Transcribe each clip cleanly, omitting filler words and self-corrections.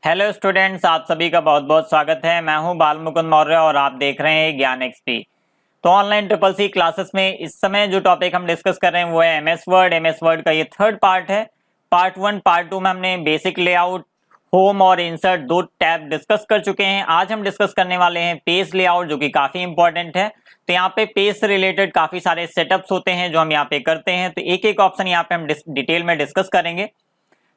Hello students, आप सभी का बहुत बहुत स्वागत है। मैं हूं बाल मुकुंद मौर्य और आप देख रहे हैं ज्ञान एक्सपी। तो ऑनलाइन ट्रिपल सी क्लासेस में इस समय जो टॉपिक हम डिस्कस कर रहे हैं वो है एमएस वर्ड। एमएस वर्ड का ये थर्ड पार्ट है। पार्ट वन पार्ट टू में हमने बेसिक लेआउट, होम और इंसर्ट दो टैब डिस्कस कर चुके हैं। आज हम डिस्कस करने वाले हैं पेज लेआउट, जो कि काफी इंपॉर्टेंट है। तो यहाँ पे पेज से रिलेटेड काफी सारे सेटअप्स होते हैं जो हम यहाँ पे करते हैं। तो एक एक ऑप्शन यहाँ पे हम डिटेल में डिस्कस करेंगे।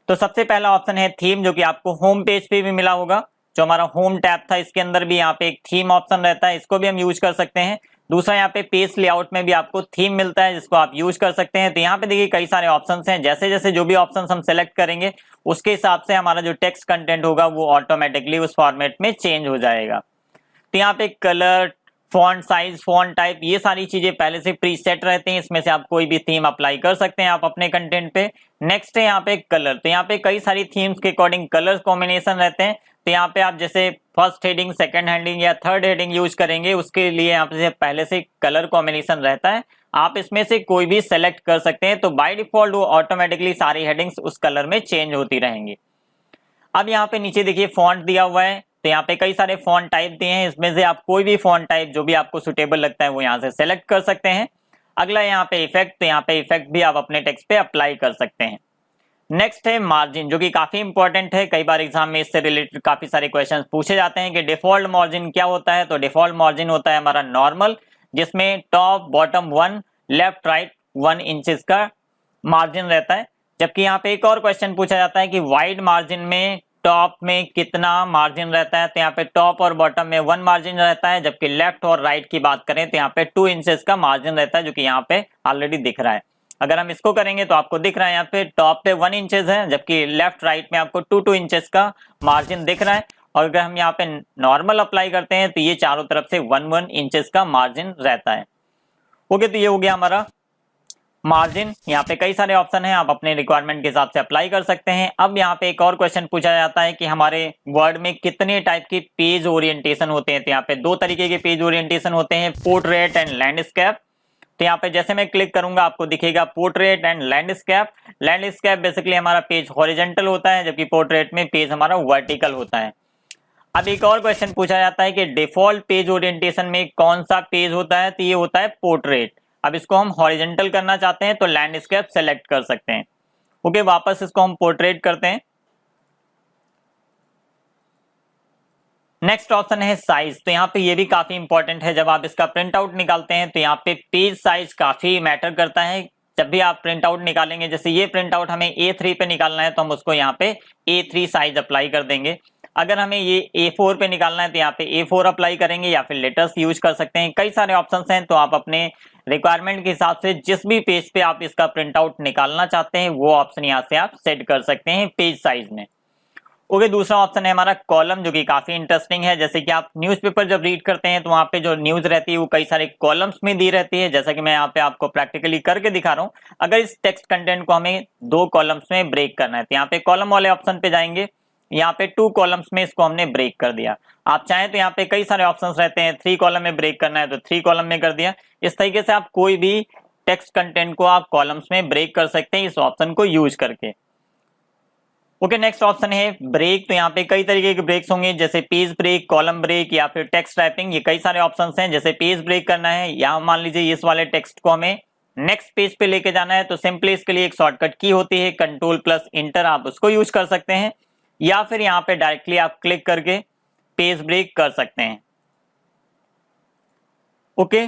तो सबसे पहला ऑप्शन है थीम, जो कि आपको होम पेज पे भी मिला होगा। जो हमारा होम टैब था इसके अंदर भी यहाँ पे एक थीम ऑप्शन रहता है, इसको भी हम यूज कर सकते हैं। दूसरा यहाँ पे पेज लेआउट में भी आपको थीम मिलता है जिसको आप यूज कर सकते हैं। तो यहाँ पे देखिए कई सारे ऑप्शंस हैं। जैसे जैसे जो भी ऑप्शंस हम सेलेक्ट करेंगे उसके हिसाब से हमारा जो टेक्स्ट कंटेंट होगा वो ऑटोमेटिकली उस फॉर्मेट में चेंज हो जाएगा। तो यहाँ पे colour, font size, font type, ये सारी चीजें पहले से प्री सेट रहते हैं। इसमें से आप कोई भी थीम अप्लाई कर सकते हैं आप अपने कंटेंट पे। नेक्स्ट है यहाँ पे कलर। तो यहाँ पे कई सारी थीम्स के अकॉर्डिंग कलर कॉम्बिनेशन रहते हैं। तो यहाँ पे आप जैसे फर्स्ट हेडिंग, सेकंड हेडिंग या थर्ड हेडिंग यूज करेंगे उसके लिए यहाँ पे पहले से कलर कॉम्बिनेशन रहता है। आप इसमें से कोई भी सेलेक्ट कर सकते हैं। तो बाय डिफॉल्ट वो ऑटोमेटिकली सारी हेडिंग्स उस कलर में चेंज होती रहेंगी। अब यहाँ पे नीचे देखिए फॉन्ट दिया हुआ है। तो यहाँ पे कई सारे फॉन्ट टाइप दिए हैं, इसमें से आप कोई भी फॉन्ट टाइप जो भी आपको सुटेबल लगता है वो यहाँ से सेलेक्ट कर सकते हैं। अगला यहाँ पे इफेक्ट। तो यहाँ पे इफेक्ट भी आप अपने टेक्स्ट पे अप्लाई कर सकते हैं। नेक्स्ट है मार्जिन, जो कि काफी इंपॉर्टेंट है। कई बार एग्जाम में इससे रिलेटेड काफी सारे क्वेश्चंस पूछे जाते हैं कि डिफॉल्ट मार्जिन क्या होता है। तो डिफॉल्ट मार्जिन होता है हमारा नॉर्मल, जिसमें top bottom 1, left right 1 inches का मार्जिन रहता है। जबकि यहाँ पे एक और क्वेश्चन पूछा जाता है कि वाइड मार्जिन में टॉप में कितना मार्जिन रहता है। तो यहाँ पे टॉप और बॉटम में 1 मार्जिन रहता है, जबकि लेफ्ट और राइट की बात करें तो यहाँ पे 2 इंचेस का मार्जिन रहता है, जो कि यहाँ पे ऑलरेडी दिख रहा है। अगर हम इसको करेंगे तो आपको दिख रहा है यहाँ पे टॉप पे 1 इंचेस है, जबकि लेफ्ट राइट में आपको 2 इंचेस का मार्जिन दिख रहा है। और अगर हम यहाँ पे नॉर्मल अप्लाई करते हैं तो ये चारों तरफ से 1 इंचेस का मार्जिन रहता है। ओके, तो ये हो गया हमारा मार्जिन। यहाँ पे कई सारे ऑप्शन हैं, आप अपने रिक्वायरमेंट के हिसाब से अप्लाई कर सकते हैं। अब यहाँ पे एक और क्वेश्चन पूछा जाता है कि हमारे वर्ड में कितने टाइप के पेज ओरिएंटेशन होते हैं। तो यहाँ पे 2 तरीके के पेज ओरिएंटेशन होते हैं, पोर्ट्रेट एंड लैंडस्केप। तो यहाँ पे जैसे मैं क्लिक करूंगा आपको दिखेगा portrait and landscape. Landscape basically हमारा पेज हॉरिजॉन्टल होता है, जबकि पोर्ट्रेट में पेज हमारा वर्टिकल होता है। अब एक और क्वेश्चन पूछा जाता है कि डिफॉल्ट पेज ओरिएंटेशन में कौन सा पेज होता है। तो ये होता है पोर्ट्रेट। अब इसको हम हॉरिजॉन्टल करना चाहते हैं तो लैंडस्केप सेलेक्ट कर सकते हैं। ओके, वापस इसको हम पोर्ट्रेट करते हैं। नेक्स्ट ऑप्शन है साइज। तो यहाँ पे ये भी काफी इंपॉर्टेंट है। जब आप इसका प्रिंट आउट निकालते हैं तो यहाँ पे पेज साइज काफी मैटर करता है। जब भी आप प्रिंट आउट निकालेंगे, जैसे ये प्रिंट आउट हमें A3 पे निकालना है तो हम उसको यहाँ पे A3 साइज अप्लाई कर देंगे। अगर हमें ये A4 पे निकालना है तो यहाँ पे A4 अप्लाई करेंगे, या फिर लेटर्स यूज कर सकते हैं। कई सारे ऑप्शंस हैं, तो आप अपने रिक्वायरमेंट के हिसाब से जिस भी पेज पे आप इसका प्रिंट आउट निकालना चाहते हैं वो ऑप्शन यहाँ से आप सेट कर सकते हैं पेज साइज में। ओके, दूसरा ऑप्शन है हमारा कॉलम, जो कि काफी इंटरेस्टिंग है। जैसे कि आप न्यूज़पेपर जब रीड करते हैं तो वहां पे जो न्यूज रहती है वो कई सारे कॉलम्स में दी रहती है। जैसा कि मैं यहाँ पे आपको प्रैक्टिकली करके दिखा रहा हूँ। अगर इस टेक्स्ट कंटेंट को हमें 2 कॉलम्स में ब्रेक करना है तो यहाँ पे कॉलम वाले ऑप्शन पे जाएंगे। यहाँ पे 2 कॉलम्स में इसको हमने ब्रेक कर दिया। आप चाहें तो यहाँ पे कई सारे ऑप्शंस रहते हैं, 3 कॉलम में ब्रेक करना है तो 3 कॉलम में कर दिया। इस तरीके से आप कोई भी टेक्स्ट कंटेंट को आप कॉलम्स में ब्रेक कर सकते हैं इस ऑप्शन को यूज करके। ओके, नेक्स्ट ऑप्शन है ब्रेक। तो यहाँ पे कई तरीके के ब्रेक्स होंगे, जैसे पेज ब्रेक, कॉलम ब्रेक या फिर टेक्स्ट टाइपिंग। ये कई सारे ऑप्शंस हैं। जैसे पेज ब्रेक करना है, या मान लीजिए इस वाले टेक्स्ट को हमें नेक्स्ट पेज पे लेके जाना है तो सिंपली इसके लिए एक शॉर्टकट की होती है Ctrl+Enter, आप उसको यूज कर सकते हैं। या फिर यहाँ पे डायरेक्टली आप क्लिक करके पेज ब्रेक कर सकते हैं। ओके,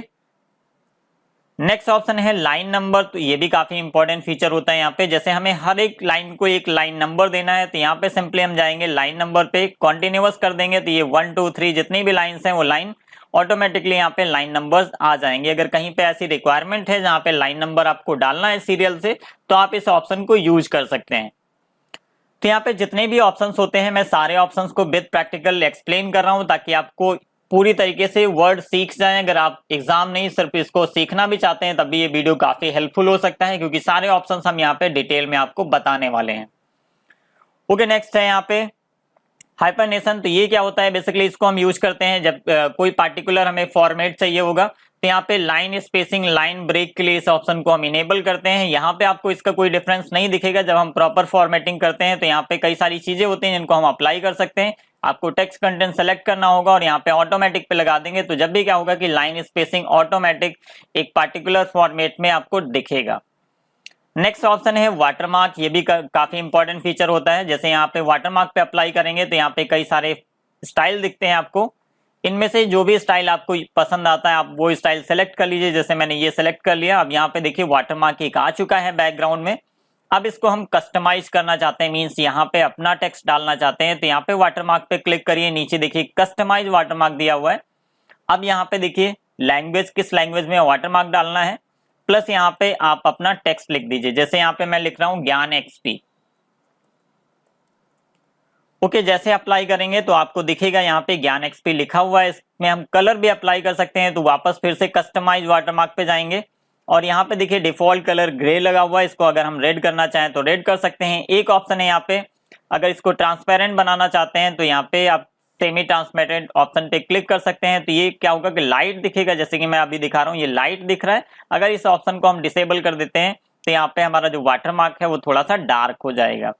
नेक्स्ट ऑप्शन है लाइन नंबर। तो ये भी काफी इंपॉर्टेंट फीचर होता है यहाँ पे। जैसे हमें हर एक लाइन को एक लाइन नंबर देना है तो यहाँ पे सिंपली हम जाएंगे लाइन नंबर पे, कॉन्टिन्यूअस कर देंगे तो ये 1 2 3 जितनी भी लाइन्स हैं वो लाइन ऑटोमेटिकली यहाँ पे लाइन नंबर्स आ जाएंगे। अगर कहीं पे ऐसी रिक्वायरमेंट है जहाँ पे लाइन नंबर आपको डालना है सीरियल से तो आप इस ऑप्शन को यूज कर सकते हैं। तो यहाँ पे जितने भी ऑप्शंस होते हैं मैं सारे ऑप्शंस को विद प्रैक्टिकल एक्सप्लेन कर रहा हूँ ताकि आपको पूरी तरीके से वर्ड सीख जाएं। अगर आप एग्जाम नहीं सिर्फ इसको सीखना भी चाहते हैं तब भी ये वीडियो काफी हेल्पफुल हो सकता है, क्योंकि सारे ऑप्शंस हम यहाँ पे डिटेल में आपको बताने वाले हैं। ओके, नेक्स्ट है यहाँ पे हाइपरनेशन। तो ये क्या होता है, बेसिकली इसको हम यूज करते हैं जब कोई पार्टिकुलर हमें फॉर्मेट चाहिए होगा। तो यहाँ पे लाइन स्पेसिंग, लाइन ब्रेक के लिए इस ऑप्शन को हम इनेबल करते हैं। यहाँ पे आपको इसका कोई डिफरेंस नहीं दिखेगा। जब हम प्रॉपर फॉर्मेटिंग करते हैं तो यहाँ पे कई सारी चीजें होती हैं जिनको हम अप्लाई कर सकते हैं। आपको टेक्स्ट कंटेंट सेलेक्ट करना होगा और यहाँ पे ऑटोमेटिक पे लगा देंगे, तो जब भी क्या होगा कि लाइन स्पेसिंग ऑटोमेटिक एक पार्टिकुलर फॉर्मेट में आपको दिखेगा। नेक्स्ट ऑप्शन है वाटरमार्क। ये भी काफी इंपॉर्टेंट फीचर होता है। जैसे यहाँ पे वाटरमार्क पे अप्लाई करेंगे तो यहाँ पे कई सारे स्टाइल दिखते हैं आपको। इनमें से जो भी स्टाइल आपको पसंद आता है आप वो स्टाइल सेलेक्ट कर लीजिए। जैसे मैंने ये सेलेक्ट कर लिया। अब यहाँ पे देखिए वाटरमार्क एक आ चुका है बैकग्राउंड में। अब इसको हम कस्टमाइज करना चाहते हैं, मींस यहाँ पे अपना टेक्स्ट डालना चाहते हैं, तो यहाँ पे वाटरमार्क पे क्लिक करिए। नीचे देखिए कस्टमाइज वाटरमार्क दिया हुआ है। अब यहाँ पे देखिए लैंग्वेज, किस लैंग्वेज में वाटरमार्क डालना है, प्लस यहाँ पे आप अपना टेक्स्ट लिख दीजिए। जैसे यहाँ पे मैं लिख रहा हूं ज्ञान एक्सपी। ओके, जैसे अप्लाई करेंगे तो आपको दिखेगा यहाँ पे ज्ञान एक्सपी लिखा हुआ है। इसमें हम कलर भी अप्लाई कर सकते हैं। तो वापस फिर से कस्टमाइज वाटरमार्क पे जाएंगे और यहाँ पे देखिए डिफॉल्ट कलर ग्रे लगा हुआ है। इसको अगर हम रेड करना चाहें तो रेड कर सकते हैं। एक ऑप्शन है यहाँ पे, अगर इसको ट्रांसपेरेंट बनाना चाहते हैं तो यहाँ पे आप सेमी ट्रांसपेरेंट ऑप्शन पे क्लिक कर सकते हैं। तो ये क्या होगा कि लाइट दिखेगा, जैसे कि मैं अभी दिखा रहा हूँ, ये लाइट दिख रहा है। अगर इस ऑप्शन को हम डिसेबल कर देते हैं तो यहाँ पे हमारा जो वाटरमार्क है वो थोड़ा सा डार्क हो जाएगा।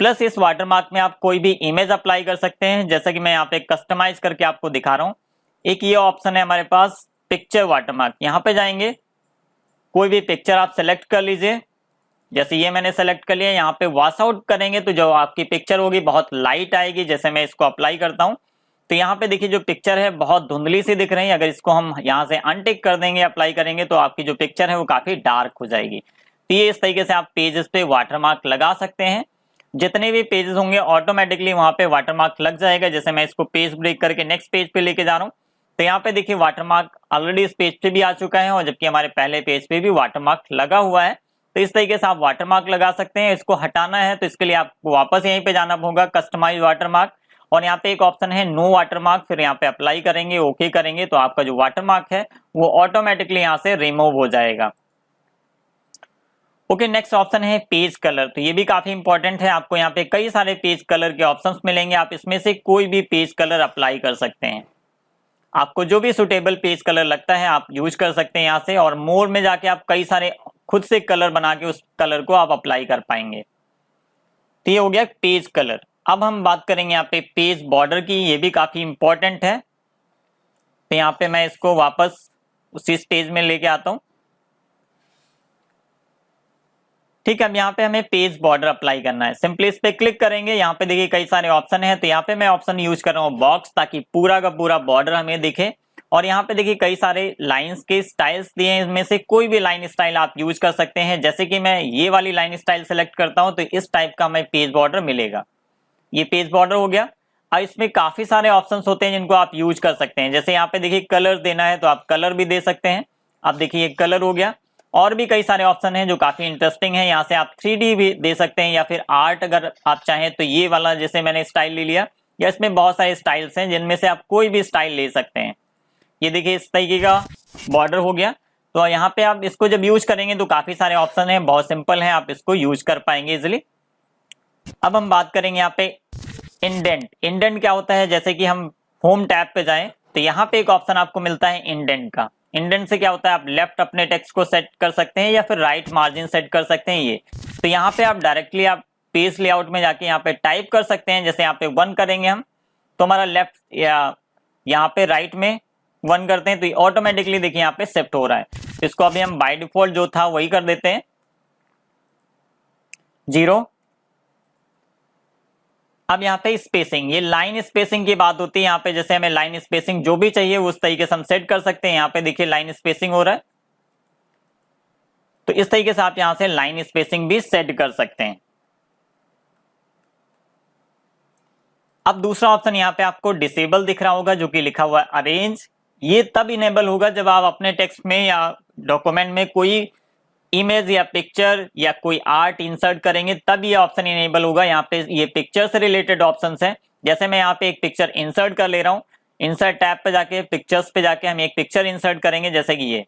प्लस इस वाटरमार्क में आप कोई भी इमेज अप्लाई कर सकते हैं, जैसा कि मैं यहाँ पे कस्टमाइज करके आपको दिखा रहा हूँ। एक ये ऑप्शन है हमारे पास पिक्चर वाटरमार्क। यहाँ पे जाएंगे, कोई भी पिक्चर आप सेलेक्ट कर लीजिए। जैसे ये मैंने सेलेक्ट कर लिया। यहाँ पे वॉश आउट करेंगे तो जो आपकी पिक्चर होगी बहुत लाइट आएगी। जैसे मैं इसको अप्लाई करता हूँ तो यहाँ पे देखिए जो पिक्चर है बहुत धुंधली सी दिख रही है। अगर इसको हम यहाँ से अनटिक कर देंगे, अप्लाई करेंगे, तो आपकी जो पिक्चर है वो काफी डार्क हो जाएगी। तो ये इस तरीके से आप पेजेस पे वाटरमार्क लगा सकते हैं। जितने भी पेजेस होंगे ऑटोमेटिकली वहां पे वाटरमार्क लग जाएगा। जैसे मैं इसको पेज ब्रेक करके नेक्स्ट पेज पे लेके जा रहा हूँ तो यहाँ पे देखिए वाटरमार्क ऑलरेडी इस पेज पे भी आ चुका है और जबकि हमारे पहले पेज पे भी वाटरमार्क लगा हुआ है। तो इस तरीके से आप वाटरमार्क लगा सकते हैं। इसको हटाना है तो इसके लिए आपको वापस यहीं पे जाना होगा, कस्टमाइज वाटरमार्क, और यहाँ पे एक ऑप्शन है नो वाटरमार्क। फिर यहाँ पे अप्लाई करेंगे, ओके करेंगे, तो आपका जो वाटरमार्क है वो ऑटोमेटिकली यहाँ से रिमूव हो जाएगा। ओके, नेक्स्ट ऑप्शन है पेज कलर। तो ये भी काफी इंपॉर्टेंट है। आपको यहाँ पे कई सारे पेज कलर के ऑप्शंस मिलेंगे। आप इसमें से कोई भी पेज कलर अप्लाई कर सकते हैं। आपको जो भी सुटेबल पेज कलर लगता है आप यूज कर सकते हैं यहाँ से, और मोर में जाके आप कई सारे खुद से कलर बना के उस कलर को आप अप्लाई कर पाएंगे। तो ये हो गया पेज कलर। अब हम बात करेंगे यहाँ पे पेज बॉर्डर की। ये भी काफी इंपॉर्टेंट है। तो यहाँ पे मैं इसको वापस उसी स्टेज में लेके आता हूं। ठीक है, अब यहाँ पे हमें पेज बॉर्डर अप्लाई करना है। सिंपली इस पे क्लिक करेंगे। यहाँ पे देखिए कई सारे ऑप्शन है। तो यहाँ पे मैं ऑप्शन यूज कर रहा हूँ बॉक्स, ताकि पूरा का पूरा बॉर्डर हमें दिखे। और यहाँ पे देखिए कई सारे लाइंस के स्टाइल्स दिए हैं। इसमें से कोई भी लाइन स्टाइल आप यूज कर सकते हैं। जैसे कि मैं ये वाली लाइन स्टाइल सेलेक्ट करता हूँ तो इस टाइप का हमें पेज बॉर्डर मिलेगा। ये पेज बॉर्डर हो गया। अब इसमें काफी सारे ऑप्शंस होते हैं जिनको आप यूज कर सकते हैं। जैसे यहाँ पे देखिए कलर देना है तो आप कलर भी दे सकते हैं। अब देखिए ये कलर हो गया। और भी कई सारे ऑप्शन हैं जो काफी इंटरेस्टिंग है। यहाँ से आप 3D भी दे सकते हैं या फिर आर्ट अगर आप चाहें तो ये वाला जैसे मैंने स्टाइल ले लिया, या इसमें बहुत सारे स्टाइल्स हैं जिनमें से आप कोई भी स्टाइल ले सकते हैं। ये देखिए इस तरीके का बॉर्डर हो गया। तो यहाँ पे आप इसको जब यूज करेंगे तो काफी सारे ऑप्शन हैं, बहुत सिंपल है, आप इसको यूज कर पाएंगे इजिली। अब हम बात करेंगे यहाँ पे इंडेंट। इंडेंट क्या होता है, जैसे कि हम होम टैब पे जाएं तो यहाँ पे एक ऑप्शन आपको मिलता है इंडेंट का। इंडेंट से क्या होता है, आप लेफ्ट अपने टेक्स्ट को सेट कर सकते हैं या फिर राइट मार्जिन सेट कर सकते हैं। ये तो यहाँ पे आप डायरेक्टली आप पेज लेआउट में जाके यहाँ पे टाइप कर सकते हैं। जैसे यहाँ पे 1 करेंगे हम तो हमारा लेफ्ट या यहाँ पे राइट में 1 करते हैं तो ऑटोमेटिकली देखिए यहाँ पे शिफ्ट हो रहा है। तो इसको अभी हम बाय डिफॉल्ट जो था वही कर देते हैं 0। अब यहाँ पे स्पेसिंग, ये लाइन स्पेसिंग की बात होती है। यहाँ पे जैसे हमें लाइन स्पेसिंग जो भी चाहिए उस तरीके से हम सेट कर सकते हैं। यहाँ पे देखिए लाइन स्पेसिंग हो रहा है, तो इस तरीके से आप यहाँ से लाइन स्पेसिंग भी सेट कर सकते हैं। अब दूसरा ऑप्शन यहाँ पे आपको डिसेबल दिख रहा होगा जो कि लिखा हुआ है अरेंज। ये तब इनेबल होगा जब आप अपने टेक्स्ट में या डॉक्यूमेंट में कोई इमेज या पिक्चर या कोई आर्ट इंसर्ट करेंगे, तब ये ऑप्शन इनेबल होगा। यहाँ पे ये पिक्चर से रिलेटेड ऑप्शंस हैं। जैसे मैं यहाँ पे एक पिक्चर इंसर्ट कर ले रहा हूँ, इंसर्ट टैब पे जाके पिक्चर्स पे जाके हम एक पिक्चर इंसर्ट करेंगे। जैसे कि ये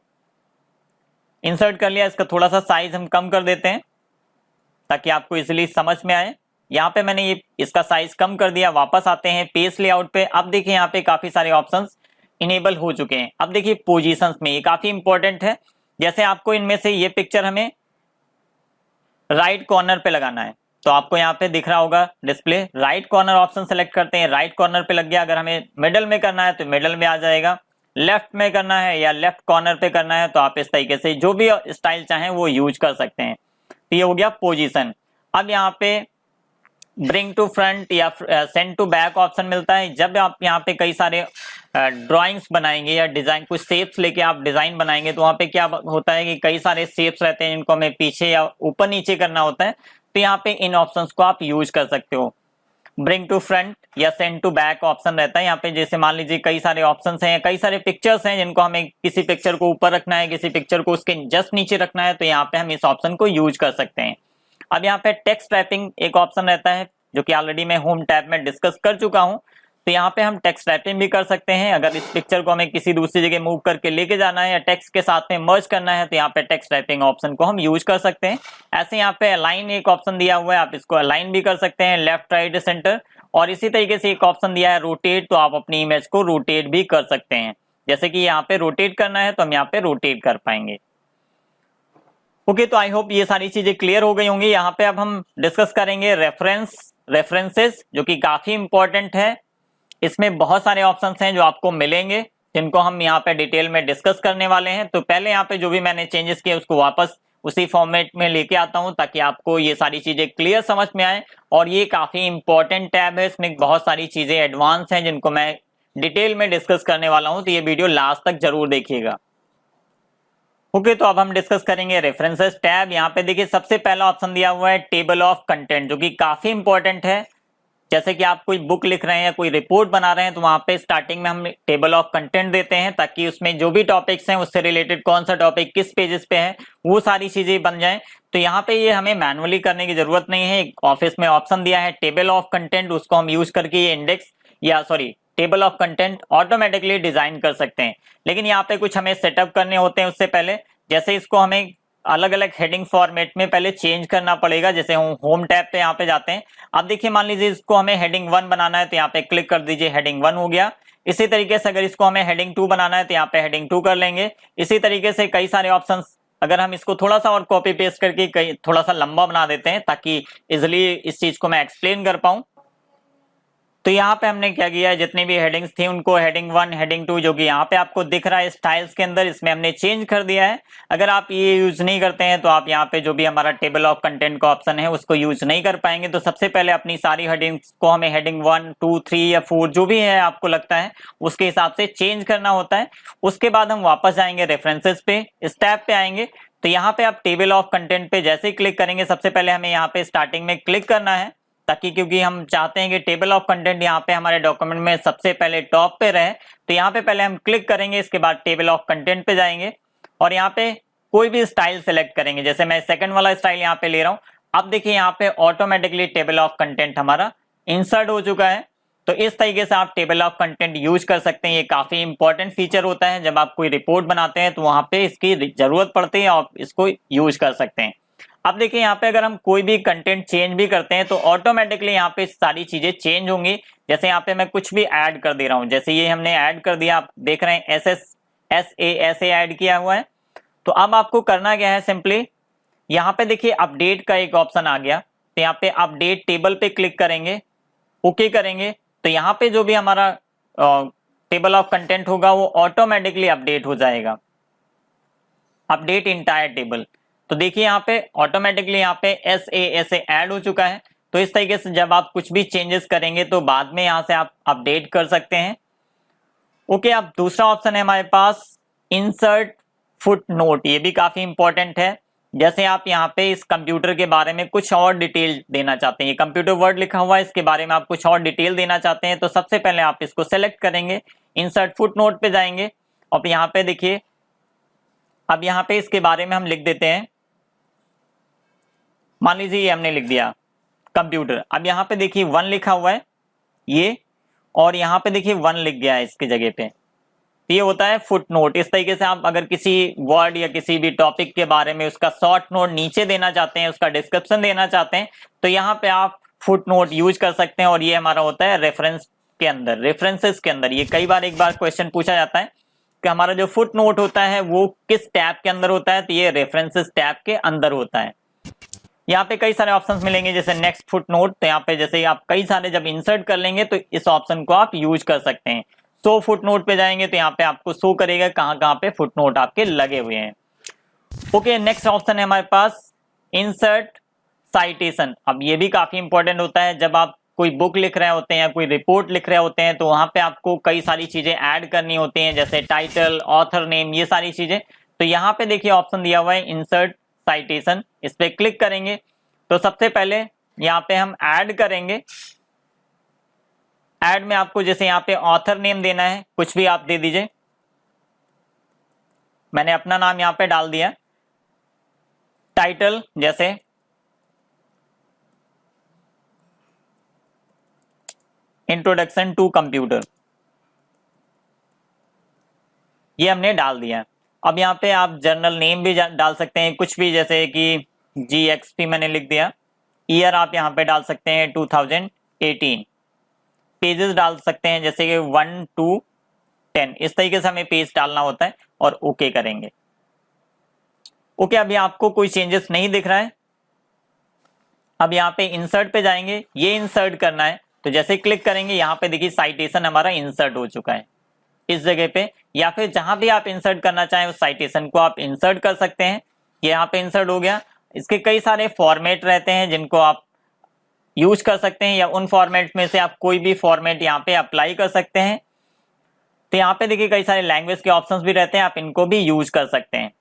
इंसर्ट कर लिया, इसका थोड़ा सा साइज हम कम कर देते हैं ताकि आपको इजिली समझ में आए। यहाँ पे मैंने ये इसका साइज कम कर दिया। वापस आते हैं पेज लेआउट पे। अब देखिए यहाँ पे काफी सारे ऑप्शंस इनेबल हो चुके हैं। अब देखिए पोजीशंस में ये काफी इंपॉर्टेंट है। जैसे आपको इनमें से ये पिक्चर हमें राइट कॉर्नर पे लगाना है, तो आपको यहाँ पे दिख रहा होगा display, right corner option select करते हैं, राइट कॉर्नर पे लग गया। अगर हमें मिडल में करना है तो मिडल में आ जाएगा, लेफ्ट में करना है या लेफ्ट कॉर्नर पे करना है तो आप इस तरीके से जो भी स्टाइल चाहें वो यूज कर सकते हैं। तो ये हो गया पोजीशन। अब यहाँ पे ब्रिंग टू फ्रंट या सेंड टू बैक ऑप्शन मिलता है। जब आप यहाँ पे कई सारे ड्राइंग्स बनाएंगे या डिजाइन, कुछ शेप्स लेके आप डिजाइन बनाएंगे, तो वहाँ पे क्या होता है कि कई सारे शेप्स रहते हैं जिनको हमें पीछे या ऊपर नीचे करना होता है, तो यहाँ पे इन ऑप्शंस को आप यूज कर सकते हो। ब्रिंग टू फ्रंट या सेंड टू बैक ऑप्शन रहता है यहाँ पे। जैसे मान लीजिए कई सारे ऑप्शंस हैं, कई सारे पिक्चर्स हैं जिनको हमें किसी पिक्चर को ऊपर रखना है, किसी पिक्चर को उसके जस्ट नीचे रखना है, तो यहाँ पे हम इस ऑप्शन को यूज कर सकते हैं। अब यहाँ पे टेक्स्ट रैपिंग एक ऑप्शन रहता है जो कि ऑलरेडी मैं होम टैब में डिस्कस कर चुका हूँ। तो यहाँ पे हम टेक्स्ट रैपिंग भी कर सकते हैं। अगर इस पिक्चर को हमें किसी दूसरी जगह मूव करके लेके जाना है या टेक्स्ट के साथ में मर्ज करना है, तो यहाँ पे टेक्स्ट रैपिंग ऑप्शन को हम यूज कर सकते हैं। ऐसे यहाँ पे अलाइन एक ऑप्शन दिया हुआ है, आप इसको अलाइन भी कर सकते हैं, लेफ्ट राइट सेंटर। और इसी तरीके से एक ऑप्शन दिया है रोटेट, तो आप अपनी इमेज को रोटेट भी कर सकते हैं। जैसे कि यहाँ पे रोटेट करना है तो हम यहाँ पे रोटेट कर पाएंगे। ओके, तो आई होप ये सारी चीजें क्लियर हो गई होंगी। यहाँ पे अब हम डिस्कस करेंगे रेफरेंसेस, जो कि काफी इंपॉर्टेंट है। इसमें बहुत सारे ऑप्शंस हैं जो आपको मिलेंगे, जिनको हम यहाँ पे डिटेल में डिस्कस करने वाले हैं। तो पहले यहाँ पे जो भी मैंने चेंजेस किए उसको वापस उसी फॉर्मेट में लेके आता हूँ, ताकि आपको ये सारी चीजें क्लियर समझ में आए। और ये काफी इंपॉर्टेंट टैब है, इसमें बहुत सारी चीजें एडवांस हैं जिनको मैं डिटेल में डिस्कस करने वाला हूँ, तो ये वीडियो लास्ट तक जरूर देखिएगा। ओके, तो अब हम डिस्कस करेंगे रेफरेंसेस टैब। यहाँ पे देखिए सबसे पहला ऑप्शन दिया हुआ है टेबल ऑफ कंटेंट, जो कि काफी इंपॉर्टेंट है। जैसे कि आप कोई बुक लिख रहे हैं या कोई रिपोर्ट बना रहे हैं, तो वहां पे स्टार्टिंग में हम टेबल ऑफ कंटेंट देते हैं, ताकि उसमें जो भी टॉपिक्स हैं उससे रिलेटेड कौन सा टॉपिक किस पेजेस पे है वो सारी चीजें बन जाएं। तो यहाँ पे ये हमें मैनुअली करने की जरूरत नहीं है। ऑफिस में ऑप्शन दिया है टेबल ऑफ कंटेंट, उसको हम यूज करके ये इंडेक्स या sorry table of content automatically design कर सकते हैं। लेकिन यहाँ पे कुछ हमें सेटअप करने होते हैं उससे पहले। जैसे इसको हमें अलग अलग हेडिंग फॉर्मेट में पहले चेंज करना पड़ेगा। जैसे हम होम टैब पे यहाँ पे जाते हैं, अब देखिए मान लीजिए इसको हमें हेडिंग 1 बनाना है, तो यहाँ पे क्लिक कर दीजिए, हेडिंग 1 हो गया। इसी तरीके से अगर इसको हमें हेडिंग 2 बनाना है तो यहाँ पे हेडिंग 2 कर लेंगे। इसी तरीके से कई सारे ऑप्शंस, अगर हम इसको थोड़ा सा और कॉपी पेस्ट करके थोड़ा सा लंबा बना देते हैं ताकि इजिली इस चीज को मैं एक्सप्लेन कर पाऊं, तो यहाँ पे हमने क्या किया है, जितनी भी हेडिंग्स थी उनको हेडिंग 1, हेडिंग 2, जो कि यहाँ पे आपको दिख रहा है स्टाइल्स के अंदर, इसमें हमने चेंज कर दिया है। अगर आप ये यूज नहीं करते हैं तो आप यहाँ पे जो भी हमारा टेबल ऑफ कंटेंट का ऑप्शन है उसको यूज नहीं कर पाएंगे। तो सबसे पहले अपनी सारी हेडिंग्स को हमें हेडिंग 1, 2, 3 या 4 जो भी है आपको लगता है उसके हिसाब से चेंज करना होता है। उसके बाद हम वापस जाएंगे रेफरेंसेस पे, इस टैब पे आएंगे। तो यहाँ पे आप टेबल ऑफ कंटेंट पे जैसे ही क्लिक करेंगे, सबसे पहले हमें यहाँ पे स्टार्टिंग में क्लिक करना है, ताकि क्योंकि हम चाहते हैं कि टेबल ऑफ कंटेंट यहाँ पे हमारे डॉक्यूमेंट में सबसे पहले टॉप पे रहे। तो यहाँ पे पहले हम क्लिक करेंगे, इसके बाद टेबल ऑफ कंटेंट पे जाएंगे और यहाँ पे कोई भी स्टाइल सेलेक्ट करेंगे। जैसे मैं सेकंड वाला स्टाइल यहाँ पे ले रहा हूँ। अब देखिए यहाँ पे ऑटोमेटिकली टेबल ऑफ कंटेंट हमारा इंसर्ट हो चुका है। तो इस तरीके से आप टेबल ऑफ कंटेंट यूज कर सकते हैं। ये काफी इंपॉर्टेंट फीचर होता है, जब आप कोई रिपोर्ट बनाते हैं तो वहां पे इसकी जरूरत पड़ती है, आप इसको यूज कर सकते हैं। अब देखिए यहाँ पे अगर हम कोई भी कंटेंट चेंज भी करते हैं तो ऑटोमेटिकली यहाँ पे सारी चीजें चेंज होंगी। जैसे यहाँ पे मैं कुछ भी ऐड कर दे रहा हूँ, जैसे ये हमने ऐड कर दिया, आप देख रहे हैं SASA ऐड किया हुआ है। तो अब आपको करना क्या है, सिंपली यहाँ पे देखिए अपडेट का एक ऑप्शन आ गया। तो यहाँ पे अपडेट टेबल पे क्लिक करेंगे, ओके करेंगे, तो यहाँ पे जो भी हमारा टेबल ऑफ कंटेंट होगा वो ऑटोमेटिकली अपडेट हो जाएगा, अपडेट इंटायर टेबल। तो देखिए यहाँ पे ऑटोमेटिकली यहाँ पे SASA ऐड हो चुका है। तो इस तरीके से जब आप कुछ भी चेंजेस करेंगे तो बाद में यहाँ से आप अपडेट कर सकते हैं। ओके, अब दूसरा ऑप्शन है हमारे पास इंसर्ट फुट नोट, ये भी काफी इंपॉर्टेंट है। जैसे आप यहाँ पे इस कंप्यूटर के बारे में कुछ और डिटेल देना चाहते हैं, ये कंप्यूटर वर्ड लिखा हुआ है, इसके बारे में आप कुछ और डिटेल देना चाहते हैं, तो सबसे पहले आप इसको सेलेक्ट करेंगे, इंसर्ट फुट नोट पे जाएंगे और यहाँ पे देखिए अब यहाँ पे इसके बारे में हम लिख देते हैं। मान लीजिए ये हमने लिख दिया कंप्यूटर। अब यहाँ पे देखिए 1 लिखा हुआ है ये, और यहाँ पे देखिए 1 लिख गया है इसकी जगह पे। ये होता है फुट नोट। इस तरीके से आप अगर किसी वर्ड या किसी भी टॉपिक के बारे में उसका शॉर्ट नोट नीचे देना चाहते हैं, उसका डिस्क्रिप्शन देना चाहते हैं, तो यहाँ पे आप फुट नोट यूज कर सकते हैं। और ये हमारा होता है रेफरेंस के अंदर, रेफरेंसेस के अंदर, ये कई बार एक बार क्वेश्चन पूछा जाता है कि हमारा जो फुट नोट होता है वो किस टैब के अंदर होता है, तो ये रेफरेंसेस टैब के अंदर होता है। यहाँ पे कई सारे ऑप्शंस मिलेंगे जैसे नेक्स्ट फुट नोट, तो यहाँ पे जैसे आप कई सारे जब इंसर्ट कर लेंगे तो इस ऑप्शन को आप यूज कर सकते हैं। सो फुट नोट पे जाएंगे तो यहाँ पे आपको शो करेगा कहाँ कहाँ पे फुट नोट आपके लगे हुए हैं। ओके, नेक्स्ट ऑप्शन है हमारे पास इंसर्ट साइटेशन। अब ये भी काफी इंपॉर्टेंट होता है, जब आप कोई बुक लिख रहे होते हैं या कोई रिपोर्ट लिख रहे होते हैं तो वहां पे आपको कई सारी चीजें ऐड करनी होती हैं, जैसे टाइटल, ऑथर नेम, ये सारी चीजें। तो यहाँ पे देखिए ऑप्शन दिया हुआ है इंसर्ट साइटेशन, इस पे क्लिक करेंगे तो सबसे पहले यहाँ पे हम ऐड करेंगे। ऐड में आपको जैसे यहाँ पे ऑथर नेम देना है, कुछ भी आप दे दीजिए, मैंने अपना नाम यहाँ पे डाल दिया। टाइटल जैसे इंट्रोडक्शन टू कंप्यूटर, ये हमने डाल दिया। अब यहाँ पे आप जर्नल नेम भी डाल सकते हैं, कुछ भी, जैसे कि GXP मैंने लिख दिया। ईयर आप यहाँ पे डाल सकते हैं 2018। पेजेस डाल सकते हैं जैसे कि 1 to 10, इस तरीके से हमें पेज डालना होता है और ओके करेंगे। ओके, अभी आपको कोई चेंजेस नहीं दिख रहा है। अब यहाँ पे इंसर्ट पे जाएंगे, ये इंसर्ट करना है तो जैसे क्लिक करेंगे यहाँ पे देखिए साइटेशन हमारा इंसर्ट हो चुका है इस जगह पे, या फिर जहां भी आप इंसर्ट करना चाहें उस साइटेशन को आप इंसर्ट कर सकते हैं। ये यहाँ पे इंसर्ट हो गया। इसके कई सारे फॉर्मेट रहते हैं जिनको आप यूज कर सकते हैं, या उन फॉर्मेट में से आप कोई भी फॉर्मेट यहाँ पे अप्लाई कर सकते हैं। तो यहाँ पे देखिए कई सारे लैंग्वेज के ऑप्शंस भी रहते हैं, आप इनको भी यूज कर सकते हैं।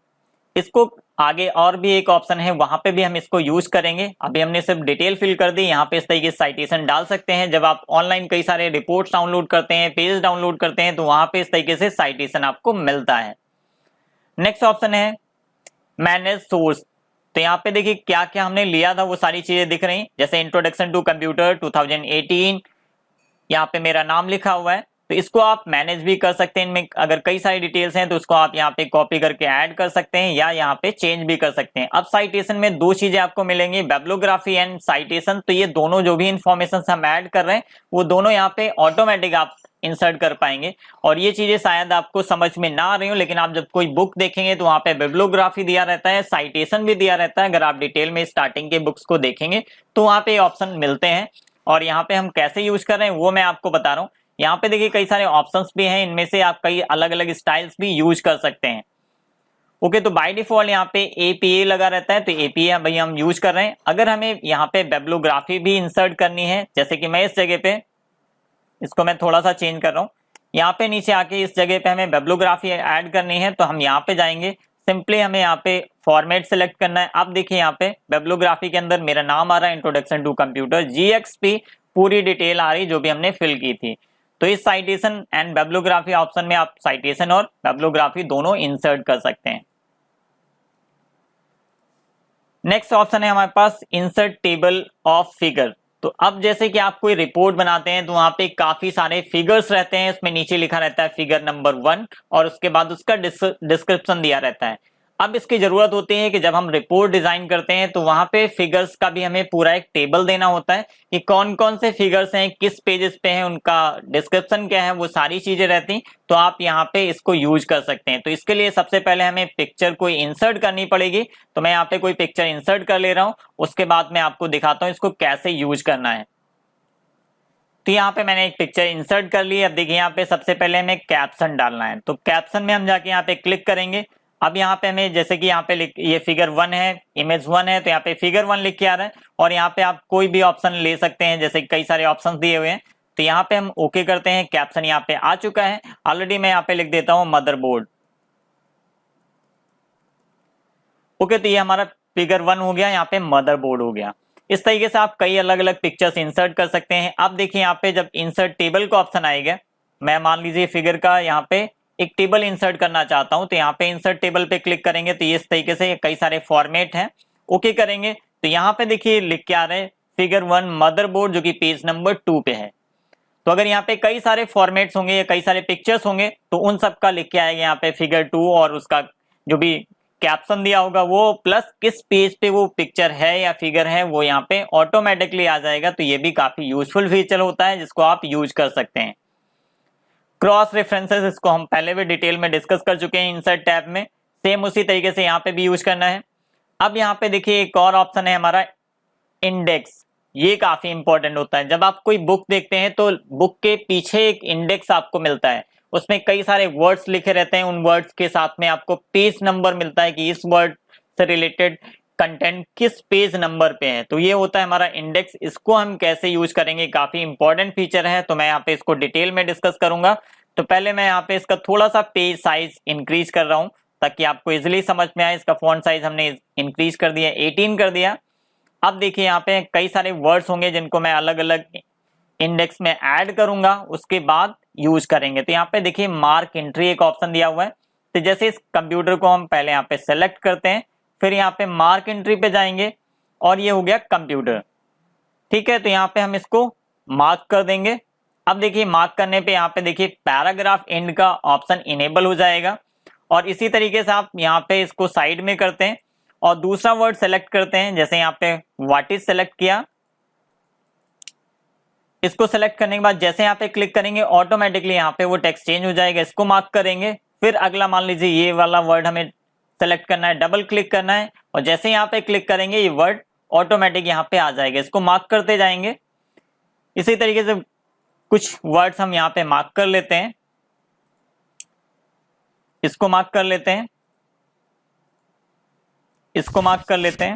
इसको आगे और भी एक ऑप्शन है, वहां पे भी हम इसको यूज करेंगे। अभी हमने सिर्फ डिटेल फिल कर दी, यहाँ पे इस तरीके से साइटेशन डाल सकते हैं। जब आप ऑनलाइन कई सारे रिपोर्ट्स डाउनलोड करते हैं, पेज डाउनलोड करते हैं, तो वहां पे इस तरीके से साइटेशन आपको मिलता है। नेक्स्ट ऑप्शन है मैनेज सोर्स। तो यहाँ पे देखिए क्या क्या हमने लिया था वो सारी चीजें दिख रही, जैसे इंट्रोडक्शन टू कंप्यूटर 2018, यहाँ पे मेरा नाम लिखा हुआ है। तो इसको आप मैनेज भी कर सकते हैं, इनमें अगर कई सारी डिटेल्स हैं तो उसको आप यहाँ पे कॉपी करके ऐड कर सकते हैं या यहाँ पे चेंज भी कर सकते हैं। अब साइटेशन में दो चीजें आपको मिलेंगी, बिब्लियोग्राफी एंड साइटेशन। तो ये दोनों जो भी इंफॉर्मेशन हम ऐड कर रहे हैं वो दोनों यहाँ पे ऑटोमेटिक आप इंसर्ट कर पाएंगे। और ये चीजें शायद आपको समझ में ना आ रही हो, लेकिन आप जब कोई बुक देखेंगे तो वहां पे बिब्लियोग्राफी दिया रहता है, साइटेशन भी दिया रहता है। अगर आप डिटेल में स्टार्टिंग के बुक्स को देखेंगे तो वहां पे ऑप्शन मिलते हैं, और यहाँ पे हम कैसे यूज कर रहे हैं वो मैं आपको बता रहा हूँ। यहाँ पे देखिए कई सारे ऑप्शंस भी हैं, इनमें से आप कई अलग अलग स्टाइल्स भी यूज कर सकते हैं। ओके, तो बाय डिफॉल्ट यहाँ पे APA लगा रहता है, तो APA भाई हम यूज कर रहे हैं। अगर हमें यहाँ पे बिब्लियोग्राफी भी इंसर्ट करनी है, जैसे कि मैं इस जगह पे, इसको मैं थोड़ा सा चेंज कर रहा हूँ, यहाँ पे नीचे आके इस जगह पे हमें बिब्लियोग्राफी ऐड करनी है, तो हम यहाँ पे जाएंगे। सिंपली हमें यहाँ पे फॉर्मेट सेलेक्ट करना है। अब देखिए यहाँ पे बिब्लियोग्राफी के अंदर मेरा नाम आ रहा है इंट्रोडक्शन टू कंप्यूटर, GXP, पूरी डिटेल आ रही जो भी हमने फिल की थी। तो इस साइटेशन एंड बिब्लियोग्राफी ऑप्शन में आप साइटेशन और बिब्लियोग्राफी दोनों इंसर्ट कर सकते हैं। नेक्स्ट ऑप्शन है हमारे पास इंसर्ट टेबल ऑफ फिगर। तो अब जैसे कि आप कोई रिपोर्ट बनाते हैं तो वहां पे काफी सारे फिगर्स रहते हैं, उसमें नीचे लिखा रहता है फिगर नंबर 1 और उसके बाद उसका डिस्क्रिप्शन दिया रहता है। अब इसकी जरूरत होती है कि जब हम रिपोर्ट डिजाइन करते हैं तो वहां पे फिगर्स का भी हमें पूरा एक टेबल देना होता है कि कौन कौन से फिगर्स हैं, किस पेजेस पे हैं, उनका डिस्क्रिप्शन क्या है, वो सारी चीजें रहती। तो आप यहाँ पे इसको यूज कर सकते हैं। तो इसके लिए सबसे पहले हमें पिक्चर कोई इंसर्ट करनी पड़ेगी। तो मैं यहाँ पे कोई पिक्चर इंसर्ट कर ले रहा हूँ, उसके बाद मैं आपको दिखाता हूँ इसको कैसे यूज करना है। तो यहाँ पे मैंने एक पिक्चर इंसर्ट कर ली। अब देखिए यहाँ पे सबसे पहले हमें कैप्शन डालना है, तो कैप्शन में हम जाके यहाँ पे क्लिक करेंगे। अब यहाँ पे हमें जैसे कि यहाँ पे ये फिगर 1 है, इमेज 1 है, तो यहाँ पे फिगर 1 लिख के आ रहा है। और यहाँ पे आप कोई भी ऑप्शन ले सकते हैं, जैसे कई सारे ऑप्शंस दिए हुए हैं। तो यहाँ पे हम ओके करते हैं, कैप्शन यहाँ पे आ चुका है ऑलरेडी। मैं यहाँ पे लिख देता हूँ मदरबोर्ड। ओके, तो ये हमारा फिगर 1 हो गया, यहाँ पे मदरबोर्ड हो गया। इस तरीके से आप कई अलग अलग पिक्चर्स इंसर्ट कर सकते हैं। अब देखिए यहाँ पे जब इंसर्ट टेबल का ऑप्शन आएगा, मैं मान लीजिए फिगर का यहाँ पे एक टेबल इंसर्ट करना चाहता हूं, तो यहाँ पे इंसर्ट टेबल पे क्लिक करेंगे तो ये इस तरीके से कई सारे फॉर्मेट हैं। ओके करेंगे तो यहाँ पे देखिए लिख के आ रहे हैं फिगर 1 मदरबोर्ड, जो कि पेज नंबर 2 पे है। तो अगर यहाँ पे कई सारे फॉर्मेट्स होंगे या कई सारे पिक्चर्स होंगे तो उन सब का लिख के आएगा यहाँ पे फिगर 2, और उसका जो भी कैप्शन दिया होगा वो प्लस किस पेज पे वो पिक्चर है या फिगर है वो यहाँ पे ऑटोमेटिकली आ जाएगा। तो ये भी काफी यूजफुल फीचर होता है जिसको आप यूज कर सकते हैं। क्रॉस रेफरेंसेस, इसको हम पहले भी डिटेल में डिस्कस कर चुके हैं इंसर्ट टैब में, सेम उसी तरीके से यहाँ पे भी यूज करना है। अब यहाँ पे देखिए एक और ऑप्शन है हमारा इंडेक्स। ये काफी इंपॉर्टेंट होता है। जब आप कोई बुक देखते हैं तो बुक के पीछे एक इंडेक्स आपको मिलता है, उसमें कई सारे वर्ड्स लिखे रहते हैं, उन वर्ड्स के साथ में आपको पेज नंबर मिलता है कि इस वर्ड से रिलेटेड कंटेंट किस पेज नंबर पे है। तो ये होता है हमारा इंडेक्स। इसको हम कैसे यूज करेंगे, काफी इंपॉर्टेंट फीचर है, तो मैं यहाँ पे इसको डिटेल में डिस्कस करूंगा। तो पहले मैं यहाँ पे इसका थोड़ा सा पेज साइज इंक्रीज कर रहा हूँ ताकि आपको इजिली समझ में आए। इसका फॉन्ट साइज हमने इंक्रीज कर दिया, 18 कर दिया। अब देखिए यहाँ पे कई सारे वर्ड्स होंगे जिनको मैं अलग अलग इंडेक्स में ऐड करूंगा, उसके बाद यूज करेंगे। तो यहाँ पे देखिए मार्क एंट्री एक ऑप्शन दिया हुआ है। तो जैसे इस कंप्यूटर को हम पहले यहाँ पे सेलेक्ट करते हैं, फिर यहाँ पे मार्क एंट्री पे जाएंगे और ये हो गया कंप्यूटर। ठीक है, तो यहाँ पे हम इसको मार्क कर देंगे। अब देखिए मार्क करने पे यहाँ पे देखिए पैराग्राफ एंड का ऑप्शन इनेबल हो जाएगा। और इसी तरीके से आप यहाँ पे इसको साइड में करते हैं और दूसरा वर्ड सेलेक्ट करते हैं। जैसे यहाँ पे व्हाट इज सेलेक्ट किया, इसको सेलेक्ट करने के बाद जैसे यहाँ पे क्लिक करेंगे ऑटोमेटिकली यहाँ पे वो टेक्स्ट चेंज हो जाएगा। इसको मार्क करेंगे, फिर अगला मान लीजिए ये वाला वर्ड हमें सेलेक्ट करना है, डबल क्लिक करना है और जैसे यहाँ पे क्लिक करेंगे ये वर्ड ऑटोमेटिक यहाँ पे आ जाएगा। इसको मार्क करते जाएंगे। इसी तरीके से कुछ वर्ड्स हम यहाँ पे मार्क कर लेते हैं, इसको मार्क कर लेते हैं, इसको मार्क कर लेते हैं।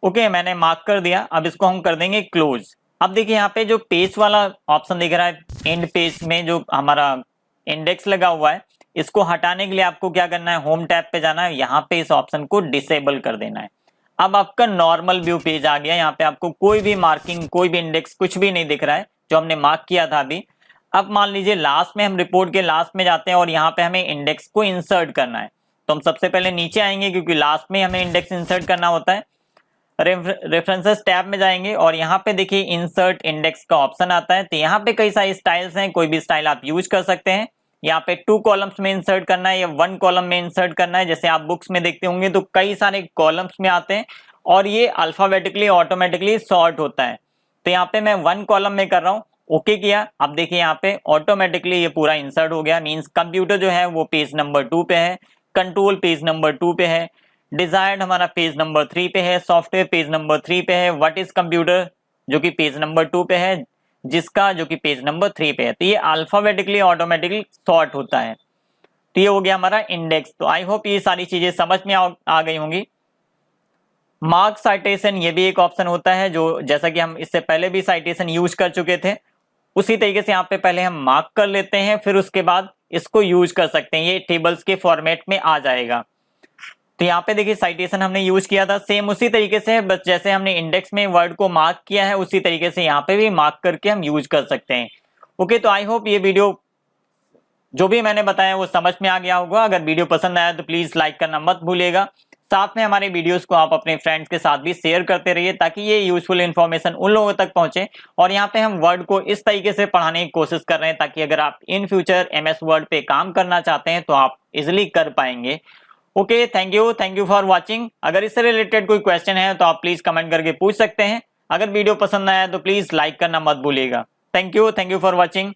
ओके, मैंने मार्क कर दिया। अब इसको हम कर देंगे क्लोज। अब देखिए यहाँ पे जो पेज वाला ऑप्शन दिख रहा है, एंड पेज में जो हमारा इंडेक्स लगा हुआ है, इसको हटाने के लिए आपको क्या करना है, होम टैब पे जाना है, यहाँ पे इस ऑप्शन को डिसेबल कर देना है। अब आपका नॉर्मल व्यू पेज आ गया। यहाँ पे आपको कोई भी मार्किंग, कोई भी इंडेक्स, कुछ भी नहीं दिख रहा है जो हमने मार्क किया था अभी। अब मान लीजिए लास्ट में हम रिपोर्ट के लास्ट में जाते हैं और यहाँ पे हमें इंडेक्स को इंसर्ट करना है। तो हम सबसे पहले नीचे आएंगे क्योंकि लास्ट में हमें इंडेक्स इंसर्ट करना होता है। रेफरेंसेस टैब में जाएंगे और यहाँ पे देखिए इंसर्ट इंडेक्स का ऑप्शन आता है। तो यहाँ पे कई सारी स्टाइल्स हैं, कोई भी स्टाइल आप यूज कर सकते हैं। यहाँ पे 2 कॉलम्स में इंसर्ट करना है या 1 कॉलम में इंसर्ट करना है। जैसे आप बुक्स में देखते होंगे तो कई सारे कॉलम्स में आते हैं और ये अल्फाबेटिकली ऑटोमेटिकली सॉर्ट होता है। तो यहाँ पे मैं 1 कॉलम में कर रहा हूँ, ओके किया। अब देखिए यहाँ पे ऑटोमेटिकली ये पूरा इंसर्ट हो गया। मीन्स कंप्यूटर जो है वो पेज नंबर 2 पे है, कंट्रोल पेज नंबर 2 पे है, डिजायर्ड हमारा पेज नंबर 3 पे है, सॉफ्टवेयर पेज नंबर 3 पे है, व्हाट इज कंप्यूटर जो कि पेज नंबर 2 पे है, जिसका जो कि पेज नंबर 3 पे है। तो ये अल्फाबेटिकली ऑटोमेटिकली सॉर्ट होता है। तो ये हो गया हमारा इंडेक्स। तो आई होप ये सारी चीजें समझ में आ गई होंगी। मार्क साइटेशन, ये भी एक ऑप्शन होता है जो जैसा कि हम इससे पहले भी साइटेशन यूज कर चुके थे, उसी तरीके से यहाँ पे पहले हम मार्क कर लेते हैं, फिर उसके बाद इसको यूज कर सकते हैं। ये टेबल्स के फॉर्मेट में आ जाएगा। तो यहाँ पे देखिए साइटेशन हमने यूज किया था, सेम उसी तरीके से, बस जैसे हमने इंडेक्स में वर्ड को मार्क किया है उसी तरीके से यहाँ पे भी मार्क करके हम यूज कर सकते हैं। ओके, तो आई होप ये वीडियो जो भी मैंने बताया वो समझ में आ गया होगा। अगर वीडियो पसंद आया तो प्लीज लाइक करना मत भूलिएगा। साथ में हमारे वीडियोस को आप अपने फ्रेंड्स के साथ भी शेयर करते रहिए ताकि ये यूजफुल इन्फॉर्मेशन उन लोगों तक पहुंचे। और यहाँ पे हम वर्ड को इस तरीके से पढ़ाने की कोशिश कर रहे हैं ताकि अगर आप इन फ्यूचर MS वर्ड पे काम करना चाहते हैं तो आप इजिली कर पाएंगे। Okay, thank you for watching. अगर इससे रिलेटेड कोई क्वेश्चन है तो आप प्लीज कमेंट करके पूछ सकते हैं। अगर वीडियो पसंद आया तो प्लीज लाइक करना मत भूलिएगा। Thank you for watching.